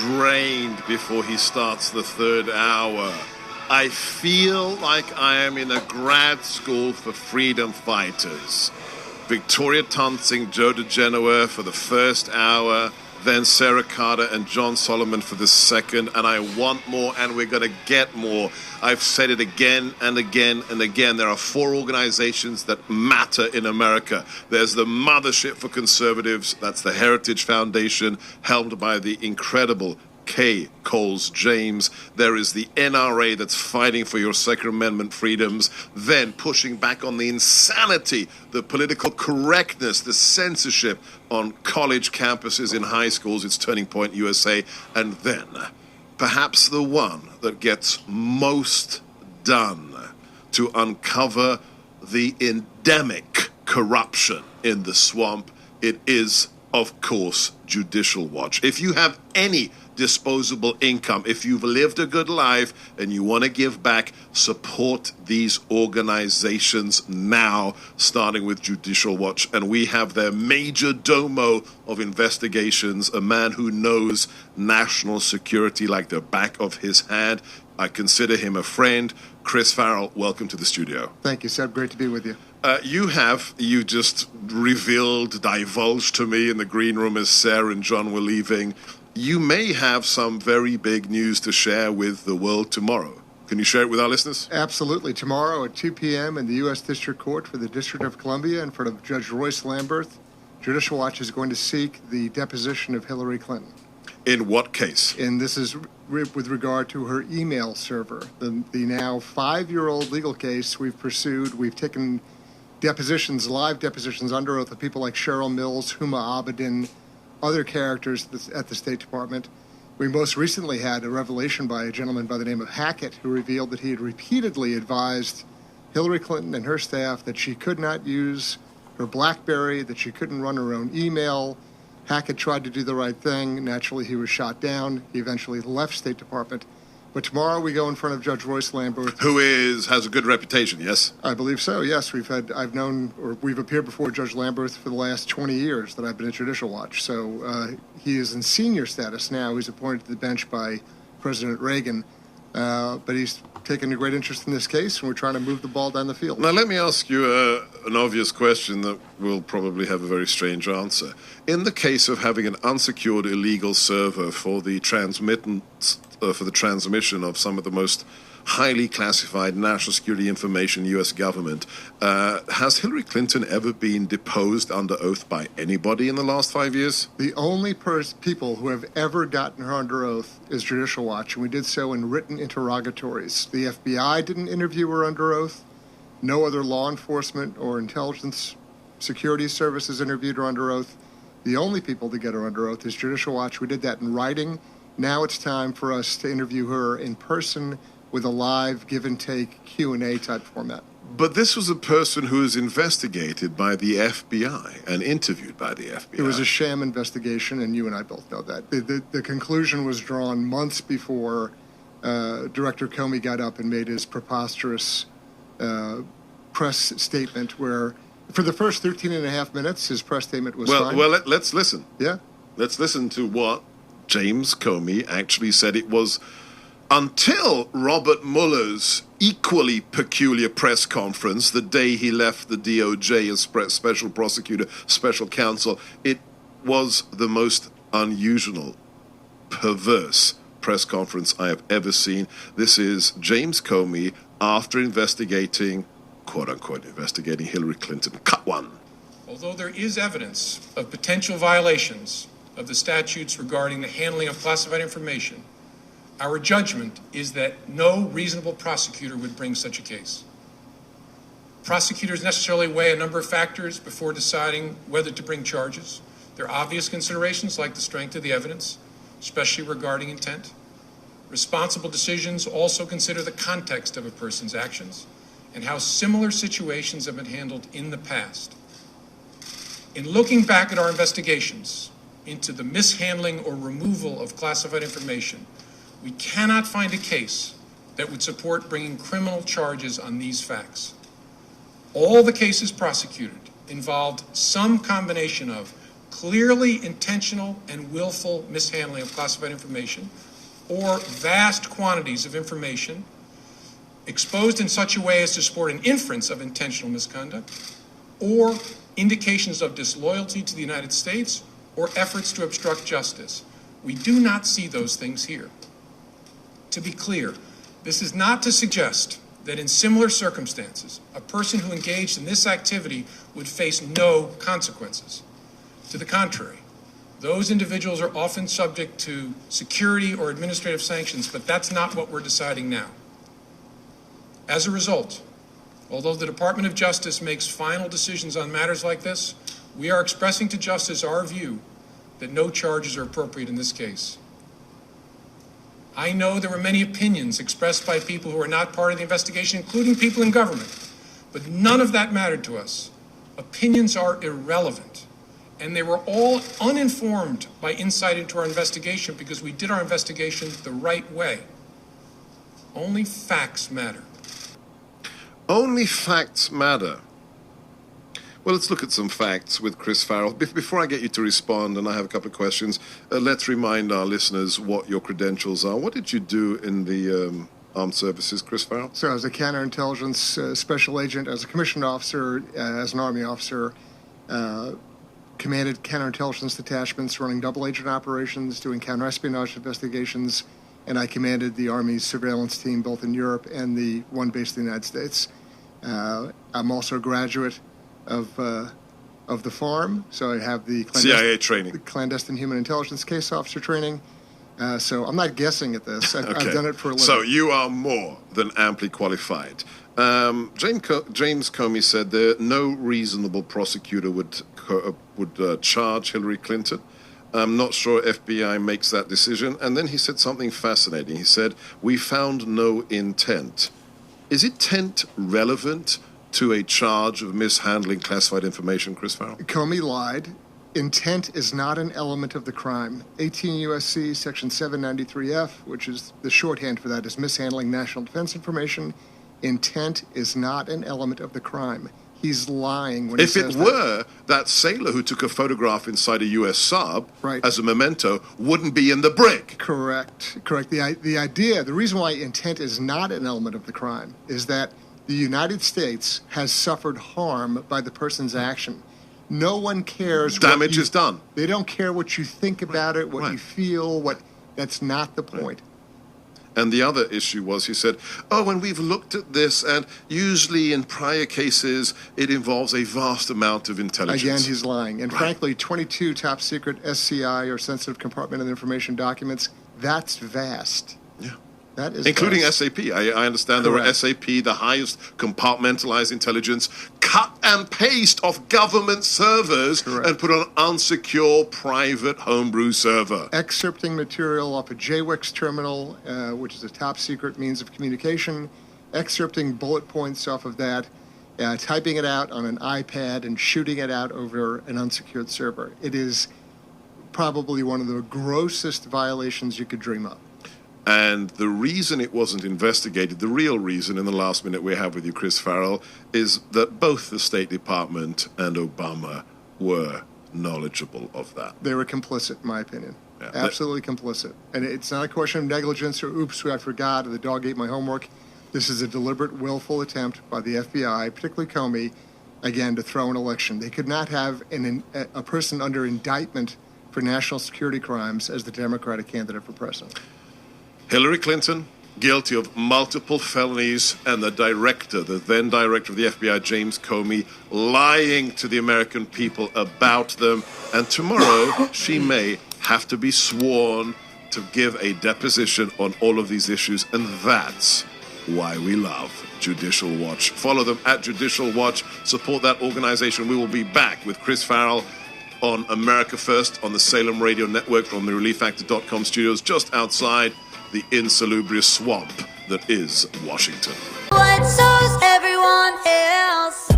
drained before he starts the third hour. I feel like I am in a grad school for freedom fighters. Victoria Tonsing, Joe DeGenoa for the first hour, then Sarah Carter and John Solomon for the second, and I want more, and we're going to get more. I've said it again and again and again. There are 4 organizations that matter in America. There's the mothership for conservatives. That's the Heritage Foundation, helmed by the incredible K. Coles James. There is the NRA that's fighting for your Second Amendment freedoms, then pushing back on the insanity, the political correctness, the censorship on college campuses in high schools. It's Turning Point USA. And then perhaps the one that gets most done to uncover the endemic corruption in the swamp. It is, of course, Judicial Watch. If you have any disposable income, if you've lived a good life and you want to give back, support these organizations now, starting with Judicial Watch. And we have their major domo of investigations, a man who knows national security like the back of his hand. I consider him a friend. Chris Farrell, welcome to the studio. Thank you, Seb. Great to be with you. You just divulged to me in the green room as Sarah and John were leaving, you may have some very big news to share with the world tomorrow. Can you share it with our listeners? Absolutely. Tomorrow at 2 p.m. in the U.S. District Court for the District of Columbia in front of Judge Royce Lamberth, Judicial Watch is going to seek the deposition of Hillary Clinton. In what case? And this is with regard to her email server. The now 5-year-old legal case we've pursued. We've taken depositions, live depositions under oath of people like Cheryl Mills, Huma Abedin, other characters at the State Department. We most recently had a revelation by a gentleman by the name of Hackett, who revealed that he had repeatedly advised Hillary Clinton and her staff that she could not use her BlackBerry, that she couldn't run her own email. Hackett tried to do the right thing. Naturally, he was shot down. He eventually left State Department. But tomorrow we go in front of Judge Royce Lamberth, who has a good reputation. Yes, I believe so. Yes, we've appeared before Judge Lamberth for the last 20 years that I've been at Judicial Watch. So he is in senior status now. He's appointed to the bench by President Reagan, but he's taken a great interest in this case, and we're trying to move the ball down the field. Now, let me ask you an obvious question that will probably have a very strange answer. In the case of having an unsecured illegal server for the transmission of some of the most highly classified national security information in U.S. government, has Hillary Clinton ever been deposed under oath by anybody in the last 5 years? The only people who have ever gotten her under oath is Judicial Watch, and we did so in written interrogatories. The FBI didn't interview her under oath. No other law enforcement or intelligence security services interviewed her under oath. The only people to get her under oath is Judicial Watch. We did that in writing. Now it's time for us to interview her in person with a live give-and-take Q&A type format. But this was a person who was investigated by the FBI and interviewed by the FBI. It was a sham investigation, and you and I both know that. The conclusion was drawn months before Director Comey got up and made his preposterous press statement where, for the first 13 and a half minutes, his press statement was fine. Well, let's listen. Yeah? Let's listen to what James Comey actually said. It was until Robert Mueller's equally peculiar press conference the day he left the DOJ as special prosecutor, special counsel. It was the most unusual, perverse press conference I have ever seen. This is James Comey after investigating, quote-unquote, investigating Hillary Clinton. Cut one. Although there is evidence of potential violations of the statutes regarding the handling of classified information, our judgment is that no reasonable prosecutor would bring such a case. Prosecutors necessarily weigh a number of factors before deciding whether to bring charges. There are obvious considerations like the strength of the evidence, especially regarding intent. Responsible decisions also consider the context of a person's actions and how similar situations have been handled in the past. In looking back at our investigations into the mishandling or removal of classified information, we cannot find a case that would support bringing criminal charges on these facts. All the cases prosecuted involved some combination of clearly intentional and willful mishandling of classified information, or vast quantities of information exposed in such a way as to support an inference of intentional misconduct, or indications of disloyalty to the United States, or efforts to obstruct justice. We do not see those things here. To be clear, this is not to suggest that in similar circumstances, a person who engaged in this activity would face no consequences. To the contrary, those individuals are often subject to security or administrative sanctions, but that's not what we're deciding now. As a result, although the Department of Justice makes final decisions on matters like this, we are expressing to Justice our view that no charges are appropriate in this case. I know there were many opinions expressed by people who are not part of the investigation, including people in government, but none of that mattered to us. Opinions are irrelevant, and they were all uninformed by insight into our investigation because we did our investigation the right way. Only facts matter. Only facts matter. Well, let's look at some facts with Chris Farrell. Before I get you to respond, and I have a couple of questions, let's remind our listeners what your credentials are. What did you do in the armed services, Chris Farrell? So I was a counterintelligence special agent, as a commissioned officer, as an Army officer, commanded counterintelligence detachments running double agent operations, doing counterespionage investigations, and I commanded the Army's surveillance team both in Europe and the one based in the United States. I'm also a graduate of the farm, so I have the CIA training, the clandestine human intelligence case officer training. So I'm not guessing at this. I've done it for a living. So you are more than amply qualified. James Comey said that no reasonable prosecutor would charge Hillary Clinton. I'm not sure FBI makes that decision. And then he said something fascinating. He said, "We found no intent." Is intent relevant to a charge of mishandling classified information, Chris Farrell? Comey lied. Intent is not an element of the crime. 18 U.S.C. Section 793F, which is the shorthand for that, is mishandling national defense information. Intent is not an element of the crime. He's lying when he says that. If it were, that sailor who took a photograph inside a U.S. sub as a memento wouldn't be in the brig. Correct. The reason why intent is not an element of the crime is that the United States has suffered harm by the person's action. No one cares. Damage is done. They don't care what you think about it, what you feel, that's not the point. And the other issue was, he said, and we've looked at this, and usually in prior cases, it involves a vast amount of intelligence. Again, he's lying. And frankly, 22 top secret SCI, or sensitive compartmented information documents, that's vast. Yeah. That is including vast. SAP. I understand there were SAP, the highest compartmentalized intelligence, cut and paste off government servers and put on unsecure private homebrew server. Excerpting material off a JWEX terminal, which is a top secret means of communication, excerpting bullet points off of that, typing it out on an iPad and shooting it out over an unsecured server. It is probably one of the grossest violations you could dream of. And the reason it wasn't investigated, the real reason in the last minute we have with you, Chris Farrell, is that both the State Department and Obama were knowledgeable of that. They were complicit, in my opinion. Yeah. Absolutely complicit. And it's not a question of negligence or oops, I forgot, or the dog ate my homework. This is a deliberate, willful attempt by the FBI, particularly Comey, again, to throw an election. They could not have a person under indictment for national security crimes as the Democratic candidate for president. Hillary Clinton, guilty of multiple felonies, and the then director of the FBI, James Comey, lying to the American people about them. And tomorrow, she may have to be sworn to give a deposition on all of these issues. And that's why we love Judicial Watch. Follow them at Judicial Watch. Support that organization. We will be back with Chris Farrell on America First on the Salem Radio Network from the ReliefFactor.com studios just outside the insalubrious swamp that is Washington. What shows everyone else?